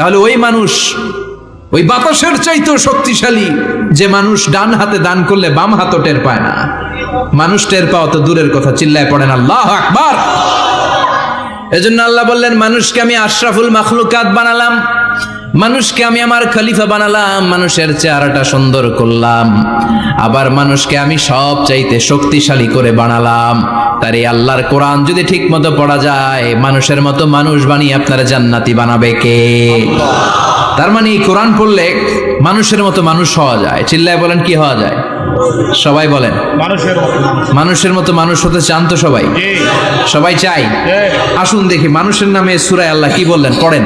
তাহলে ওই মানুষ ওই বাতাসের চাইতেও শক্তিশালী যে মানুষ ডান হাতে দান করলে বাম হাতও টের পায় না। মানুষ টের পাওয়া তো দূরের কথা, চিল্লায় পড়েন আল্লাহু আকবার। এজন্য আল্লাহ বললেন, মানুষকে আমি আশরাফুল মাখলুকাত বানালাম, মানুষকে আমি আমার খলিফা বানালাম, মানুষের চেহারাটা সুন্দর করলাম, আবার মানুষকে আমি সব চাইতে শক্তিশালী করে বানালাম। তার এই আল্লাহর কোরআন যদি ঠিক মতো পড়া যায়, মানুষের মতো মানুষ বানিয়ে আপনার জান্নাতি বানাবে কে? তার মানে এই কোরআন পড়লে মানুষের মতো মানুষ হওয়া যায়। চিল্লায় বলেন, কি হওয়া যায়? সবাই বলেন, মানুষের মতো মানুষ হতে চান তো সবাই? সবাই চাই। আসুন দেখি মানুষের নামে সূরায় আল্লাহ কি বললেন, পড়েন।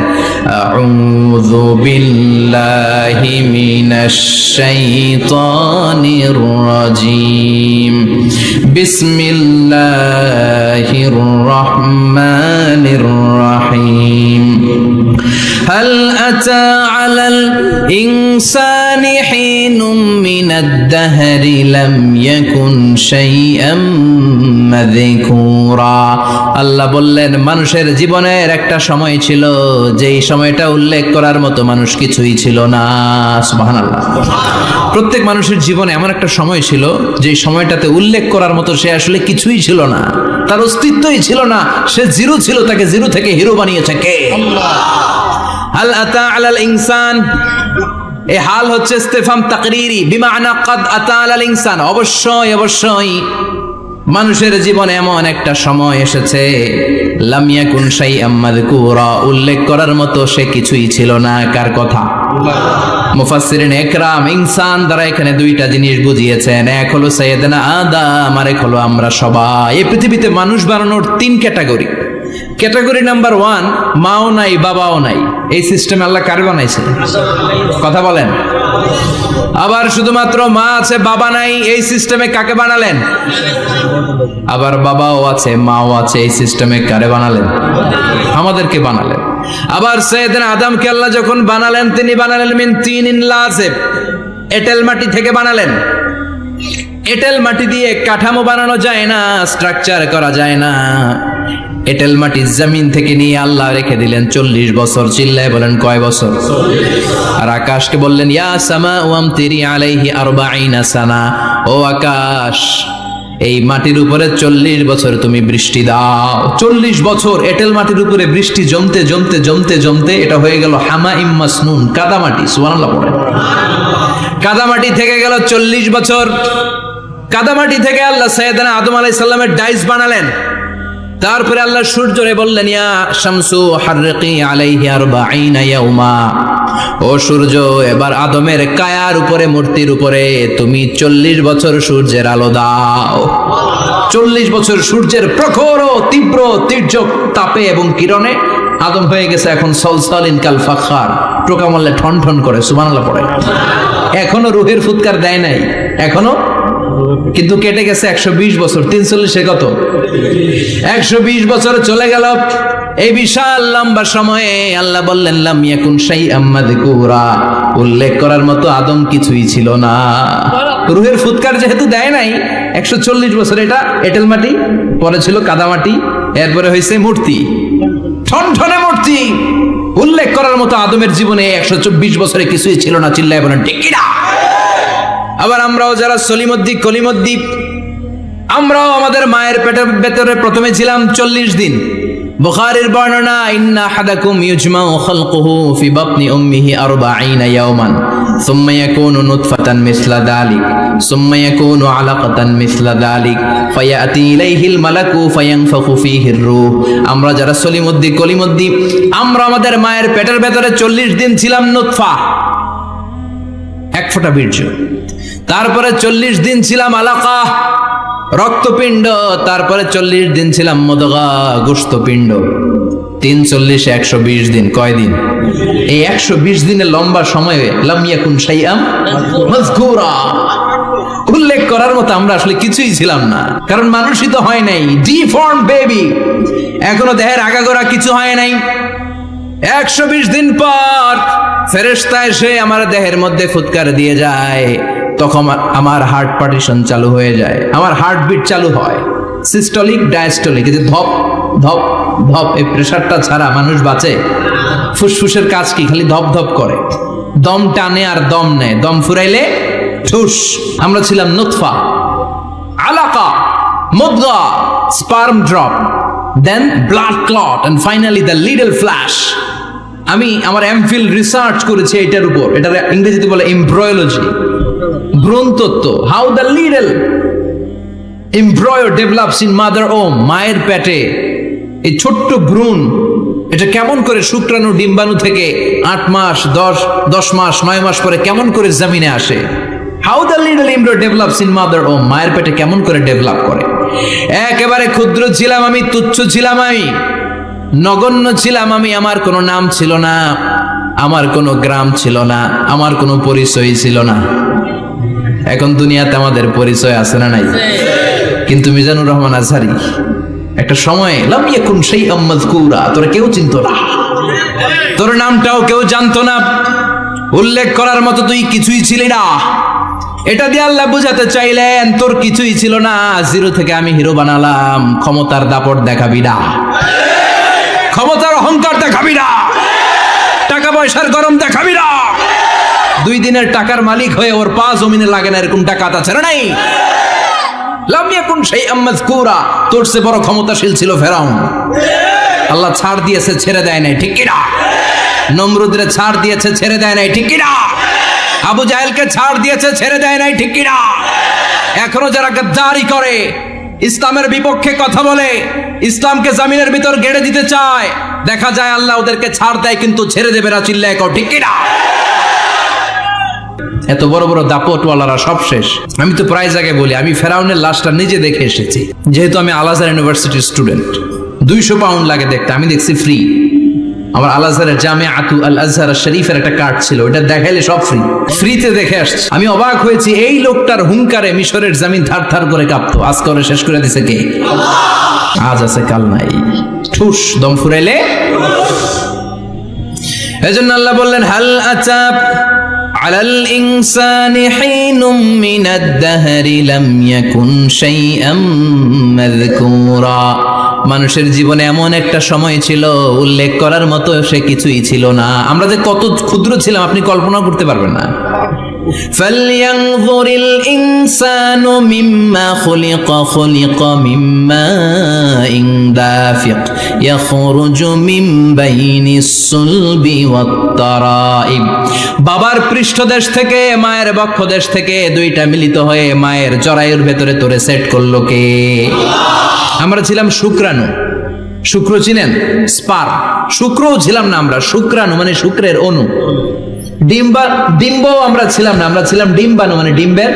আউযু বিল্লাহি মিনাশ শাইতানির রাজিম, বিসমিল্লাহির রহমানির রহিম। هل أتى على الإنسان حين من الدهر لم يكن شيئا مذكورا। আল্লাহ বললেন, মানুষের জীবনের একটা সময় ছিল যেই সময়টা উল্লেখ করার মতো মানুষ কিছুই ছিল না। সুবহানাল্লাহ। প্রত্যেক মানুষের জীবনে এমন একটা সময় ছিল যেই সময়টাতে উল্লেখ করার মতো সে আসলে কিছুই ছিল না, তার অস্তিত্বই ছিল না, সে জিরো ছিল, তাকে জিরো থেকে হিরো বানিয়েছে কে? আল্লাহ। হাল আতা আলাল ইনসান, এই হাল হচ্ছে ইস্তিফহাম তাকরীরি, বিমানা ক্বাদ আতা আলাল ইনসান, অবশ্যই অবশ্যই মানুষের জীবনে এমন একটা সময় এসেছে, লাম ইয়াকুন শাইআম মাযকুরা, উল্লেখ করার মতো সে কিছুই ছিল না। কার কথা? মুফাসসিরিন একরাম ইনসান দ্বারা এখানে দুইটা জিনিস বুঝিয়েছেন, এক হলো সাইয়েদনা আদম, আর এক হলো আমরা সবাই। এই পৃথিবীতে মানুষ বানানোর তিন ক্যাটাগরি। ক্যাটাগরি নাম্বার 1, মাও নাই বাবাও নাই, এই সিস্টেম আল্লাহ কার বানাইছে? কথা বলেন। আবার শুধুমাত্র মা আছে বাবা নাই, এই সিস্টেমে কাকে বানালেন? আবার বাবাও আছে মাও আছে, এই সিস্টেমে কারে বানালেন? আমাদেরকে বানালেন। আবার সাইয়েদনা আদমকে আল্লাহ যখন বানালেন, তিনি বানালেন মিন তিনিন লাযিব, এঁটেল মাটি থেকে বানালেন। এঁটেল মাটি দিয়ে কাঠামো বানানো যায় না, স্ট্রাকচার করা যায় না। এঁটেল মাটি জমিন থেকে নিয়ে আল্লাহ রেখে দিলেন 40 বছর। চিল্লায় বলেন, কয় বছর? আর আকাশকে বললেন, ইয়া সামাউ আমতিরি আলাইহি 40 সানা, ও আকাশ এই মাটির উপরে 40 বছর তুমি বৃষ্টি দাও। 40 বছর এঁটেল মাটির উপরে বৃষ্টি জমতে জমতে জমতে জমতে এটা হয়ে গেল হামাইম মাসনুন, কাদামাটি। সুবহানাল্লাহ পড়েন। কাদামাটি থেকে গেল 40 বছর। কাদামাটি থেকে আল্লাহ সাইয়েদনা আদম আলাইহিস সালামের ডাইস বানালেন। তারপরে আল্লাহ সূর্যরে বললেন, ইয়া শামসু হাররিকি আলাইহি 40 ইয়াউমা, ও সূর্য এবার আদমের কায়ার উপরে, মূর্তির উপরে তুমি 40 বছর সূর্যের আলো দাও। 40 বছর সূর্যের প্রখর ও তীব্র তির্যক তাপে এবং কিরণে আদম হয়ে গেছে এখন সলসলিন কাল ফাখার, টোকা মারলে ঠন ঠন করে। সুবহানাল্লাহ পড়ে। এখনো রুহের ফুৎকার দেয় নাই এখনো, কিন্তু কেটে গেছে 120 বছর। 340 কত? 120 বছর চলে গেল। এই বিশাল লম্বা সময়ে আল্লাহ বললেন, লাম ইয়াকুন শাইআম মাযকুরা, উল্লেখ করার মতো আদম কিছুই ছিল না। রুহের ফুৎকার যেহেতু দেয় নাই 140 বছর, এটা এঁটেল মাটি, পরে ছিল কাদামাটি, এরপরে হয়েছে মূর্তি, ঠনঠনে মূর্তি। উল্লেখ করার মতো আদমের জীবনে 124 বছরে কিছুই ছিল না। চিল্লায় বলেন, ঠিক কিনা? আবার আমরাও যারা সলিমদ্দি কলিমদ্দি, আমরাও আমাদের মায়ের পেটের ভেতরে প্রথমে ছিলাম 40 দিন। বুখারীর বর্ণনা, ইন্না আহাদাকুম ইউজমাউ খালকুহু ফি বাতনি উম্মিহি 40 ইয়াওমান সুম্মা ইয়াকুনু নুতফাতান মিসলা যালিক সুম্মা ইয়াকুনু আলাকাতান মিসলা যালিক ফায়াতি ইলাইহিল মালাকু ফায়ানফাখু ফীহির রূহ। আমরা যারা সলিমদ্দি কলিমদ্দি, আমরা আমাদের মায়ের পেটের ভেতরে 40 দিন ছিলাম নুতফা, এক ফোঁটা বীর্য। তারপরে 40 দিন ছিলাম আলাকা, রক্তপিণ্ড। তারপরে 40 দিন ছিলাম মুদগা, গোশতপিণ্ড। 3 40 120 দিন। কয় দিন? এই 120 দিনের লম্বা সময়ে লাম ইয়াকুন শাইআম মাযকুরা, উল্লেখ করার মতো আমরা আসলে কিছুই ছিলাম না, কারণ মানুষই তো হয় নাই, ডিফর্ম বেবি, এখনো দেহের আগাগোড়া কিছু হয় নাই। 120 দিন পর ফেরেশতা এসে আমার দেহের মধ্যে ফুৎকার দিয়ে যায়, তখন আমার হার্ট পার্টিশন চালু হয়ে যায়, আমার হার্টবিট চালু হয়, সিস্টোলিক ডায়াস্টোলিক, এই যে ধপ ধপ ধপ, এই প্রেসারটা ছাড়া মানুষ বাঁচে? ফুসফুসের কাজ কি? খালি ধপ ধপ করে, দম টানে আর দম নেয়, দম ফুরাইলে ঠুস। আমরা ছিলাম নুতফা, আলাকা, মুদগা, sperm drop, then blood clot, and finally the little flesh. আমি আমার এমফিল রিসার্চ করেছি এটার উপর, এটার ইংরেজিতে বলে এমব্রয়োলজি, ভ্রূণতত্ত্ব। How the little embryo develops in mother womb, মায়ের পেটে এই ছোট্ট ভ্রূণ এটা কেমন করে শুক্রাণু ডিম্বাণু থেকে 8 মাস 10 মাস 9 মাস পরে কেমন করে জমিনে আসে। How the little এমব্রয়ো develops in mother womb, মায়ের পেটে কেমন করে ডেভেলপ করে। একেবারে ক্ষুদ্র ছিলাম আমি, তুচ্ছ ছিলাম আমি, নগণ্য ছিলাম আমি। আমার কোনো নাম ছিল না, আমার কোনো গ্রাম ছিল না, আমার কোনো পরিচয় ছিল না। এখন দুনিয়াতে আমাদের পরিচয় আছে না নাই? কিন্তু মিজানুর রহমান আজহারী একটা সময় লাম ইয়াকুন শাইআম মাযকুরা, তোরা কেউ চিনতো না, তোর নামটাও কেউ জানতো না, উল্লেখ করার মতো তুই কিছুই ছিলি না। এটা দিয়ে আল্লাহ বুঝাতে চাইলেন তোর কিছুই ছিল না, জিরো থেকে আমি হিরো বানালাম। ক্ষমতার দাপট দেখাবি না, ক্ষমতার অহংকার দেখাবি না, টাকা পয়সার গরম দেখাবি না। 2 দিনের টাকার মালিক হয়ে ওর পা জমিনে লাগে না, এরকম টাকা আছে না নাই? লাম ইয়াকুন শাইআম মাযকুরা, তোর চেয়ে বড় ক্ষমতাশীল ছিল ফেরাউন। আল্লাহ ছাড় দিয়েছে, ছেড়ে দেয় নাই, ঠিক কি না? নমরুদরে ছাড় দিয়েছে, ছেড়ে দেয় নাই, ঠিক কি না? আবু জাহেলকে ছাড় দিয়েছে, ছেড়ে দেয় নাই, ঠিক কি না? এখনো যারা গাদ্দারি করে, ইসলামের বিপক্ষে কথা বলে, ইসলামকে জমিনের ভিতর গেড়ে দিতে চায়, দেখা যায় আল্লাহ ওদেরকে ছাড় দেয় কিন্তু ছেড়ে দেবে না, চিল্লায় কও ঠিক কি না? এত বড় বড় দাপটওয়ালারা সব শেষ। আমি তো প্রায় জায়গায় বলি, আমি ফেরাউনের লাশটা নিজে দেখে এসেছি, যেহেতু আমি আল আজহার ইউনিভার্সিটির স্টুডেন্ট। 200 পাউন্ড লাগে দেখতে, আমি দেখছি ফ্রি। আমার আল আজহারের জামিআতু আল আজহার শরীফের একটা কার্ড ছিল, ওটা দেখাইলে সব ফ্রি, ফ্রিতে দেখে আসছি। আমি অবাক হয়েছি, এই লোকটার হুঙ্কারে মিশরের জমিন থার থার করে কাঁপতো, আজকে ওরা শেষ করে দিছে কে? আজ আছে কাল নাই, ঠুস, দম ফুরাইলে। এজন্য আল্লাহ বললেন হাল আতাব আলাল ইনসানি হিনুম মিনাদ দাহরি লাম ইয়াকুন শাইআম মাযকুরা। মানুষের জীবনে এমন একটা সময় ছিল উল্লেখ করার মতো সে কিছুই ছিল না। আমরা যে কত ক্ষুদ্র ছিলাম আপনি কল্পনা করতে পারবেন না। ফালইয়ানযুরিল ইনসানু মিম্মা খুলিকা, খুলিকা মিম্মা ইন দাফিক ইয়াখরুজু মিন বাইনিস সুলবি ওয়াত তারাইব। বাবার পৃষ্ঠদেশ থেকে, মায়ের বক্ষদেশ থেকে দুইটা মিলিত হয়ে মায়ের জরায়ুর ভেতরে তোরে সেট করলো কে? আমরা ছিলাম শুক্রাণু। শুক্র চিনেন? স্পার্ম। শুক্রও ছিলাম না আমরা, শুক্রাণু মানে শুক্রের অণু। ডিম্ব আমরা ছিলাম না, আমরা ছিলাম ডিম্বাণু মানে ডিম্বের,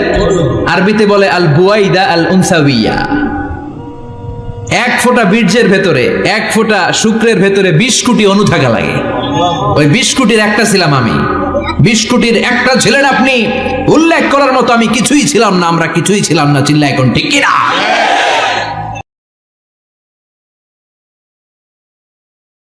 আরবিতে বলে আল বুয়াইদা আল উনসাউইয়া। 1 ফোঁটা বীর্যের ভেতরে, 1 ফোঁটা শুক্রের ভেতরে 20 কোটি অণু থাকা লাগে। ওই 20 কোটির একটা ছিলাম আমি, 20 কোটির একটা ছিলেন আপনি। উল্লেখ করার মতো আমি কিছুই ছিলাম না, আমরা কিছুই ছিলাম না, চিল্লা এখন ঠিক কিনা?